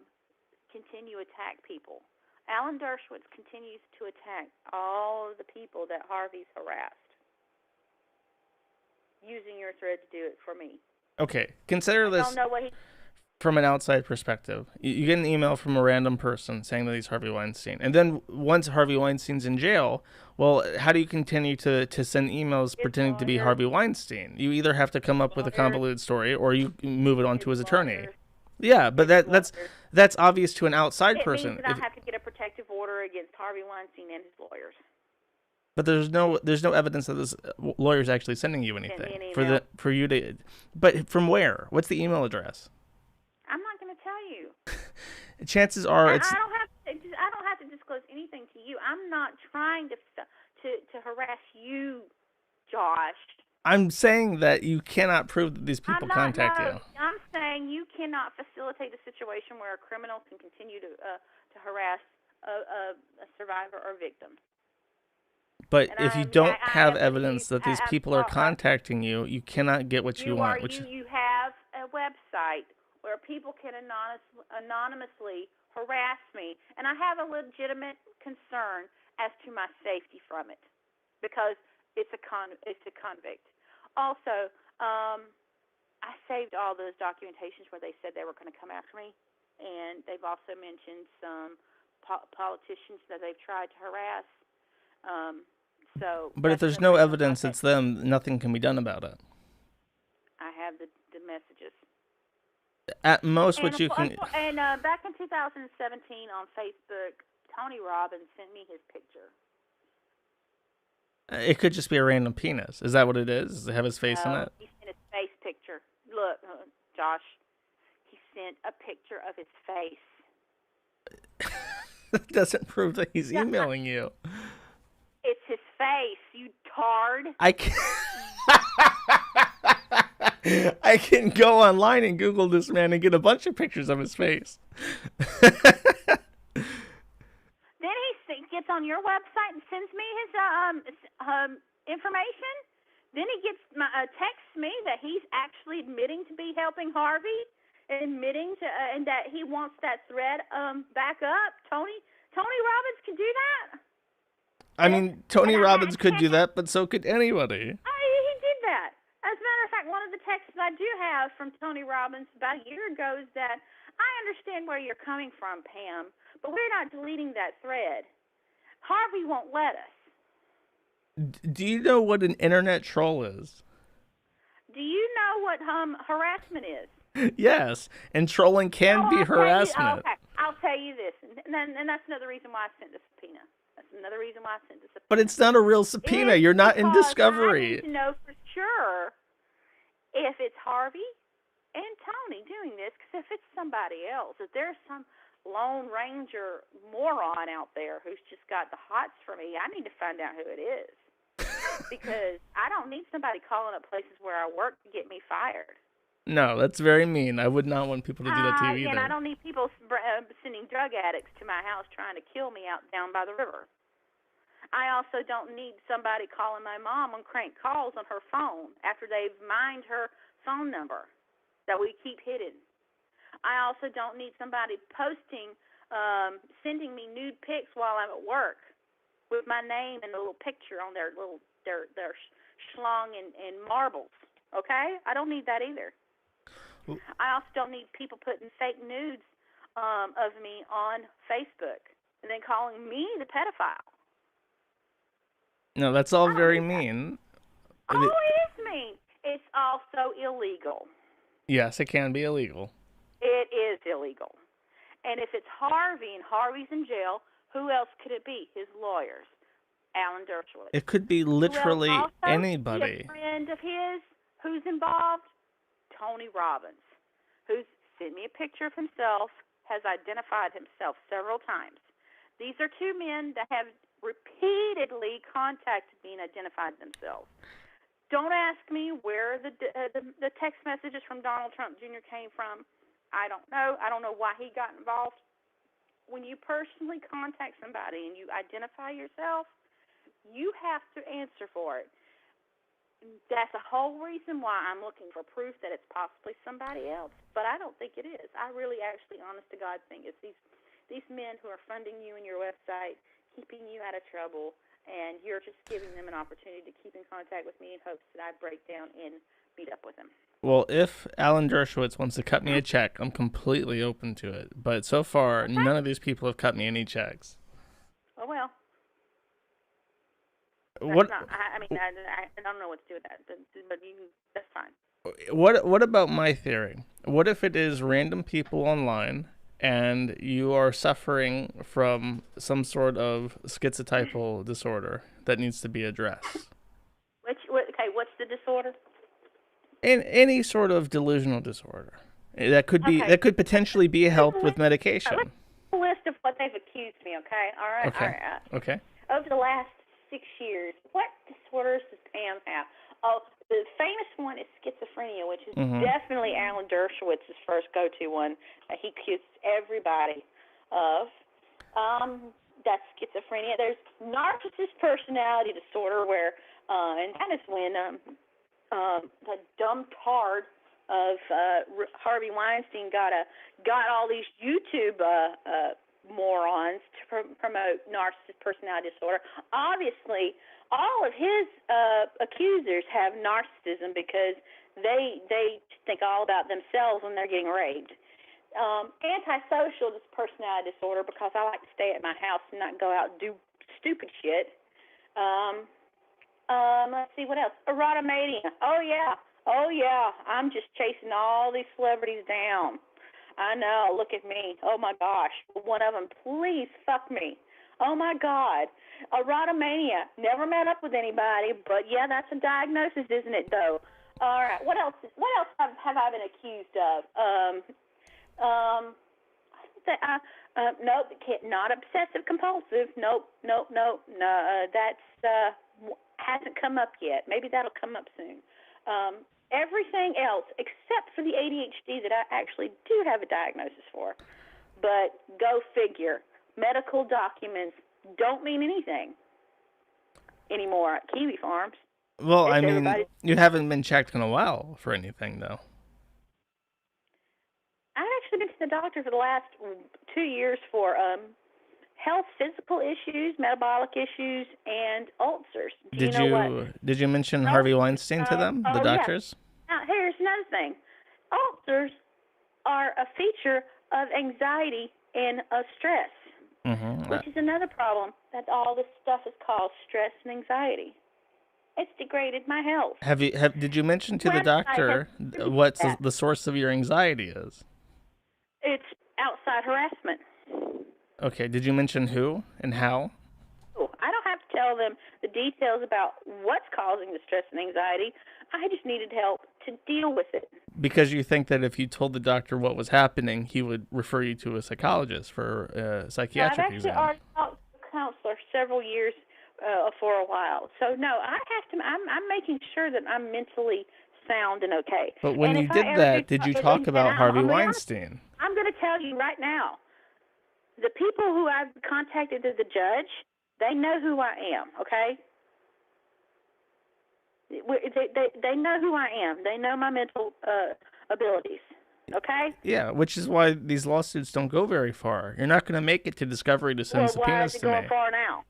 continue to attack people. Alan Dershowitz continues to attack all of the people that Harvey's harassed, using your thread to do it for me. Okay, consider this. I don't know what from an outside perspective. You get an email from a random person saying that he's Harvey Weinstein. And then once Harvey Weinstein's in jail, well, how do you continue to send emails pretending to be Harvey Weinstein? You either have to come up with a convoluted story or you move it on to his attorney. Yeah, but that's obvious to an outside person. It means that I have to get a protective order against Harvey Weinstein and his lawyers. But there's no evidence that this lawyer's actually sending you anything for you to. But from where? What's the email address? I'm not going to tell you. Chances are it's. I don't have to disclose anything to you. I'm not trying to harass you, Josh. I'm saying that you cannot prove that these people contact you. I'm saying you cannot facilitate a situation where a criminal can continue to harass a survivor or victim. But if you don't have evidence that these people are contacting you, you cannot get what you want. You have a website where people can anonymously harass me, and I have a legitimate concern as to my safety from it because it's a convict. Also, I saved all those documentations where they said they were going to come after me, and they've also mentioned some politicians that they've tried to harass. But if there's no evidence it's them, nothing can be done about it. I have the messages. At most, what you can. And back in 2017 on Facebook, Tony Robbins sent me his picture. It could just be a random penis. Is that what it is? Does it have his face in it? He sent his face picture. Look, Josh, he sent a picture of his face. That doesn't prove that he's emailing you. It's his face, you tard. I can go online and Google this man and get a bunch of pictures of his face. Then he gets on your website and sends me his information. Then he texts me that he's actually admitting to be helping Harvey, and admitting to and that he wants that thread back up. Tony Robbins to do that? I mean, Tony And Robbins could do that, but so could anybody. he did that. As a matter of fact, one of the texts I do have from Tony Robbins about a year ago is that I understand where you're coming from, Pam, but we're not deleting that thread. Harvey won't let us. Do you know what an internet troll is? Do you know what harassment is? Yes, and trolling can be harassment. Okay, I'll tell you this, and that's another reason why I sent the subpoena. That's another reason why I sent the subpoena. But it's not a real subpoena. You're not in discovery. I need to know for sure if it's Harvey and Tony doing this, because if it's somebody else, if there's some Lone Ranger moron out there who's just got the hots for me, I need to find out who it is. Because I don't need somebody calling up places where I work to get me fired. No, that's very mean. I would not want people to do that to you either. And I don't need people sending drug addicts to my house trying to kill me out down by the river. I also don't need somebody calling my mom on crank calls on her phone after they've mined her phone number that we keep hidden. I also don't need somebody sending me nude pics while I'm at work with my name and a little picture on their schlong and marbles. Okay? I don't need that either. I also don't need people putting fake nudes of me on Facebook and then calling me the pedophile. No, that's all very mean. Oh, it is mean. It's also illegal. Yes, it can be illegal. It is illegal. And if it's Harvey and Harvey's in jail, who else could it be? His lawyers. Alan Dershowitz. It could be literally anybody. A friend of his who's involved? Tony Robbins, who's sent me a picture of himself, has identified himself several times. These are two men that have repeatedly contacted me and identified themselves. Don't ask me where the text messages from Donald Trump Jr. came from. I don't know. I don't know why he got involved. When you personally contact somebody and you identify yourself, you have to answer for it. That's the whole reason why I'm looking for proof that it's possibly somebody else. But I don't think it is. I really actually, honest to God, think it's these men who are funding you and your website, keeping you out of trouble, and you're just giving them an opportunity to keep in contact with me in hopes that I break down and meet up with them. Well, if Alan Dershowitz wants to cut me a check, I'm completely open to it. But so far, none of these people have cut me any checks. Oh, well. What? I don't know what to do with that, but that's fine. What about my theory? What if it is random people online and you are suffering from some sort of schizotypal disorder that needs to be addressed? What's the disorder? Any sort of delusional disorder that could be that could potentially be helped with medication. Let's a list of what they've accused me. Okay, all right. Okay. All right. Okay. Over the last 6 years, what disorders does Pam have? Oh, the famous one is schizophrenia, which is definitely Alan Dershowitz's first go-to one. He accused everybody of. That's schizophrenia. There's narcissist personality disorder, where, and that is when the dumb tard of Harvey Weinstein got all these YouTube morons to promote narcissist personality disorder. Obviously, all of his accusers have narcissism because they think all about themselves when they're getting raped. Antisocial personality disorder, because I like to stay at my house and not go out and do stupid shit. Let's see, what else? Erotomania. Oh, yeah. I'm just chasing all these celebrities down. I know. Look at me. Oh, my gosh. One of them, please fuck me. Oh, my God. Erotomania. Never met up with anybody, but, yeah, that's a diagnosis, isn't it, though? All right. What else have I been accused of? Nope. Not obsessive compulsive. Nope. No. That's hasn't come up yet. Maybe that'll come up soon. Everything else, except for the ADHD that I actually do have a diagnosis for. But go figure. Medical documents don't mean anything anymore at Kiwi Farms. Well, I mean, you haven't been checked in a while for anything, though. I've actually been to the doctor for the last 2 years for health, physical issues, metabolic issues, and ulcers. Do you Did know what? you mention Harvey Weinstein to them, the Yeah. doctors? Now, here's another thing. Ulcers are a feature of anxiety and of stress, which is another problem that all this stuff is called, stress and anxiety. It's degraded my health. Did you mention to the doctor what the source of your anxiety is? It's outside harassment. Okay, did you mention who and how? I don't have to tell them the details about what's causing the stress and anxiety. I just needed help to deal with it. Because you think that if you told the doctor what was happening, he would refer you to a psychologist for a psychiatric exam. I've actually already talked to a counselor several years for a while. So no, I have to. I'm making sure that I'm mentally sound and okay. But when you did that, did you talk about Harvey Weinstein? I'm going to tell you right now. The people who I've contacted the judge, they know who I am. Okay. They know who I am. They know my mental abilities. Okay? Yeah, which is why these lawsuits don't go very far. You're not going to make it to discovery to send subpoenas to me. Why is it going far now?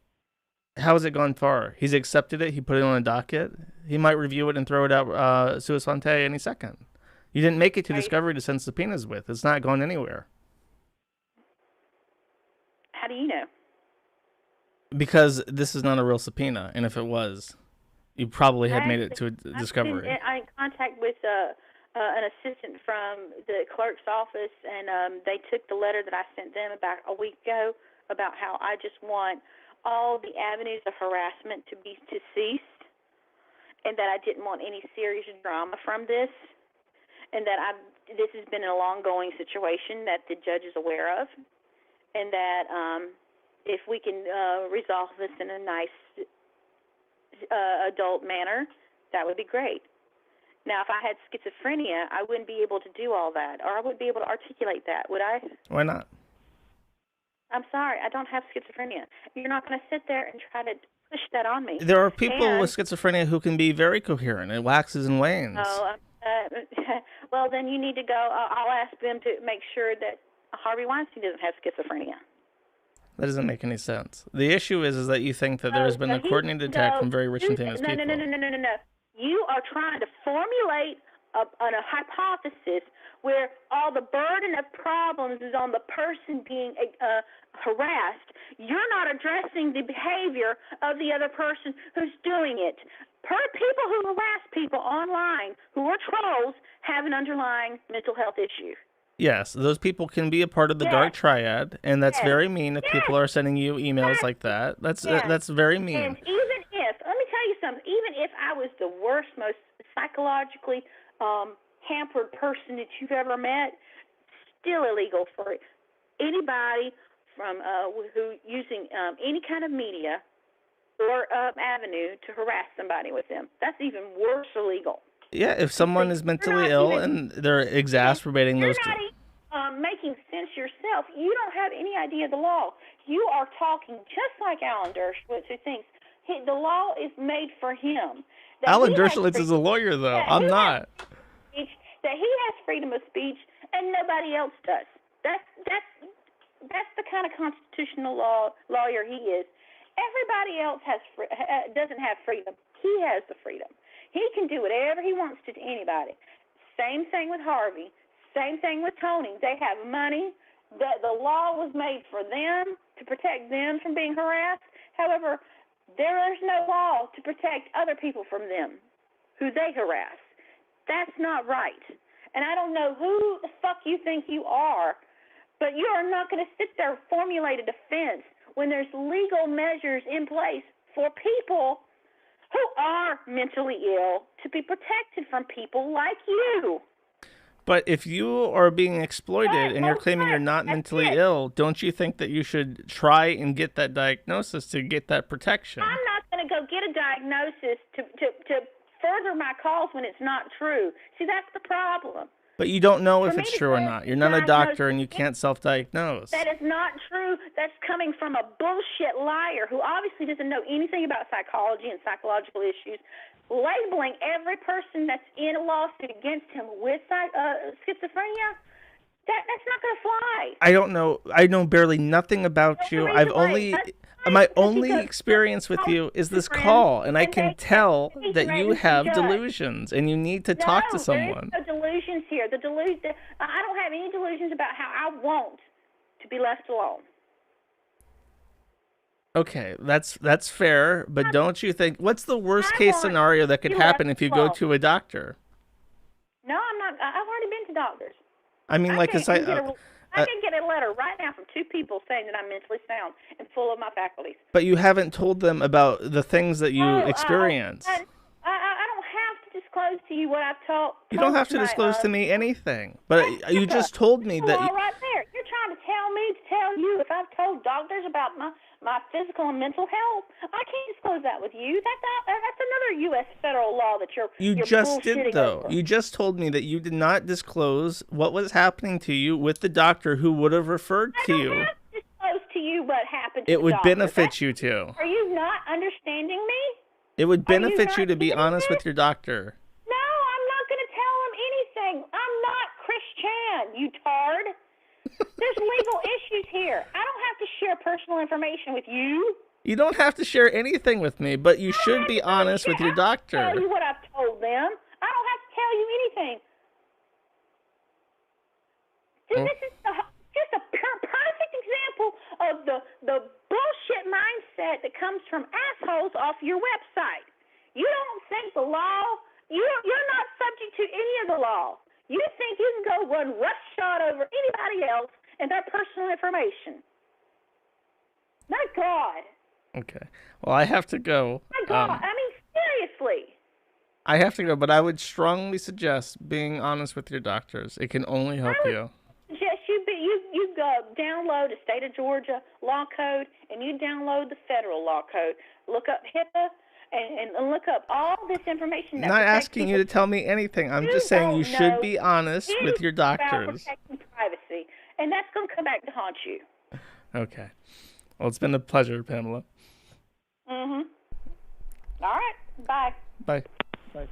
How has it gone far? He's accepted it. He put it on a docket. He might review it and throw it out sua sponte any second. You didn't make it to discovery to send subpoenas with. It's not going anywhere. How do you know? Because this is not a real subpoena, and if it was, you probably had made it to a discovery. I'm in contact with an assistant from the clerk's office, and they took the letter that I sent them about a week ago about how I just want all the avenues of harassment to cease, and that I didn't want any serious drama from this, and that this has been an ongoing situation that the judge is aware of, and that if we can resolve this in a nice adult manner, that would be great. Now, if I had schizophrenia, I wouldn't be able to do all that, or I wouldn't be able to articulate that, would I? Why not? I'm sorry, I don't have schizophrenia. You're not going to sit there and try to push that on me. There are people with schizophrenia who can be very coherent. It waxes and wanes. Oh, well, then you need to go. I'll ask them to make sure that Harvey Weinstein doesn't have schizophrenia. That doesn't make any sense. The issue is that you think that there has been a coordinated attack from very rich and famous people. No. You are trying to formulate a hypothesis where all the burden of problems is on the person being harassed. You're not addressing the behavior of the other person who's doing it. People who harass people online, who are trolls, have an underlying mental health issue. Yes, those people can be a part of the dark triad, and that's very mean if people are sending you emails like that. That's very mean. And even if, let me tell you something, even if I was the worst, most psychologically hampered person that you've ever met, still illegal for anybody from who using any kind of media or avenue to harass somebody with them. That's even worse illegal. Yeah, if someone is mentally ill and they're exacerbating those. You're not making sense yourself. You don't have any idea of the law. You are talking just like Alan Dershowitz, who thinks the law is made for him. Alan Dershowitz is a lawyer, though. I'm not. That he has freedom of speech and nobody else does. That's the kind of constitutional lawyer he is. Everybody else doesn't have freedom. He has the freedom. He can do whatever he wants to anybody. Same thing with Harvey. Same thing with Tony. They have money. The law was made for them to protect them from being harassed. However, there is no law to protect other people from them who they harass. That's not right. And I don't know who the fuck you think you are, but you are not going to sit there and formulate a defense when there's legal measures in place for people who are mentally ill to be protected from people like you. But if you are being exploited and you're claiming you're not mentally ill, don't you think that you should try and get that diagnosis to get that protection? I'm not going to go get a diagnosis to further my cause when it's not true. See, that's the problem. But you don't know if it's true or not. You're not a doctor and you can't self-diagnose. That is not true. That's coming from a bullshit liar who obviously doesn't know anything about psychology and psychological issues, labeling every person that's in a lawsuit against him with schizophrenia. That's not going to fly. I don't know. I know barely nothing about you. I've only my only experience with you is this call, and I can tell that you have delusions, and you need to talk to someone. There is no delusions here. I don't have any delusions about how I want to be left alone. Okay, that's fair, but don't you think, what's the worst case scenario that could happen if you go to a doctor? No, I'm not. I've already been to doctors. I mean, like, I can get a letter right now from 2 people saying that I'm mentally sound and full of my faculties. But you haven't told them about the things that you experience. I don't have to disclose to you what I've told. You don't have to disclose to me anything. But you just told me that. Right there. You're trying to tell me to tell you if I've told doctors about my physical and mental health. I can't disclose that with you. That's another U.S. federal law that you're just did, though. over. You just told me that you did not disclose what was happening to you with the doctor who would have referred to you. I don't have to disclose to you what happened to It would doctor. benefit you to. Are you not understanding me? It would benefit you to be honest with your doctor. No, I'm not going to tell him anything. I'm not Chris Chan, you tard. There's legal issues here. I don't have to share personal information with you. You don't have to share anything with me, but you should be honest with your doctor. I tell you what I've told them. I don't have to tell you anything. See, this is just a perfect example of the bullshit mindset that comes from assholes off your website. You don't think the law, you're not subject to any of the law. You think you can go run roughshod over anybody else and their personal information. My God. Okay. Well, I have to go. My God. I mean, seriously. I have to go, but I would strongly suggest being honest with your doctors. It can only help you. Suggest you go download the state of Georgia law code and you download the federal law code. Look up HIPAA and look up all this information. I'm not asking you to tell me anything. I'm just saying you should be honest with your doctors. Protecting privacy, and that's going to come back to haunt you. Okay. Well, it's been a pleasure, Pamela. All right. Bye. Bye. Bye.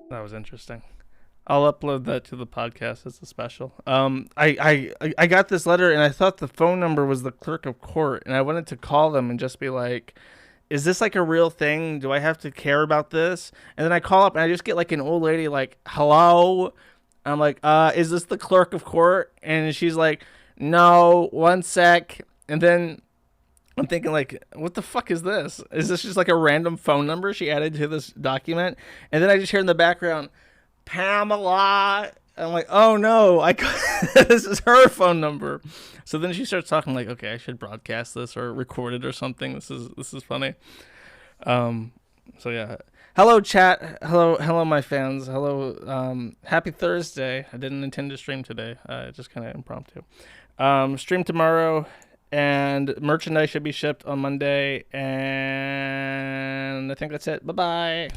That was interesting. I'll upload that to the podcast as a special. I got this letter and I thought the phone number was the Clerk of Court, and I wanted to call them and just be like, is this like a real thing? Do I have to care about this? And then I call up and I just get like an old lady like, hello? I'm like, is this the Clerk of Court? And she's like, no, one sec. And then I'm thinking like, what the fuck is this? Is this just like a random phone number she added to this document? And then I just hear in the background, Pamela. I'm like, oh no, this is her phone number. So then she starts talking like, okay, I should broadcast this or record it or something. This is funny. So yeah. Hello chat. Hello my fans. Hello. Happy Thursday. I didn't intend to stream today. Just kind of impromptu. Stream tomorrow, and merchandise should be shipped on Monday, and I think that's it. Bye-bye.